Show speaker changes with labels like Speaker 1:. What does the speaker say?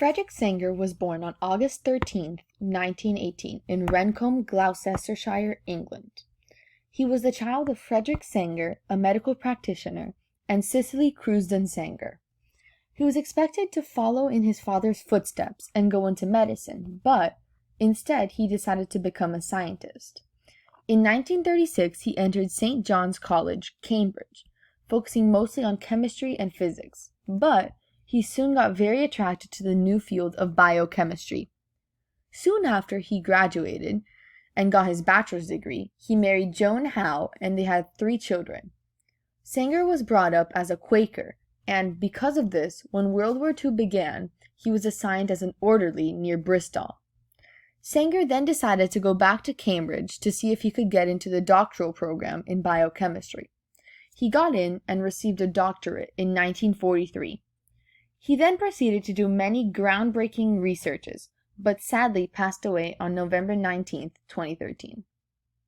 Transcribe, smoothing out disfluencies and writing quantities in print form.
Speaker 1: Frederick Sanger was born on August 13th, 1918, in Rencombe, Gloucestershire, England. He was the child of Frederick Sanger, a medical practitioner, and Cicely Crewsden Sanger. He was expected to follow in his father's footsteps and go into medicine, but instead he decided to become a scientist. In 1936, he entered St. John's College, Cambridge, focusing mostly on chemistry and physics, but he soon got very attracted to the new field of biochemistry. Soon after he graduated and got his bachelor's degree, he married Joan Howe and they had 3 children. Sanger was brought up as a Quaker, and because of this, when World War II began, he was assigned as an orderly near Bristol. Sanger then decided to go back to Cambridge to see if he could get into the doctoral program in biochemistry. He got in and received a doctorate in 1943. He then proceeded to do many groundbreaking researches, but sadly passed away on November 19, 2013.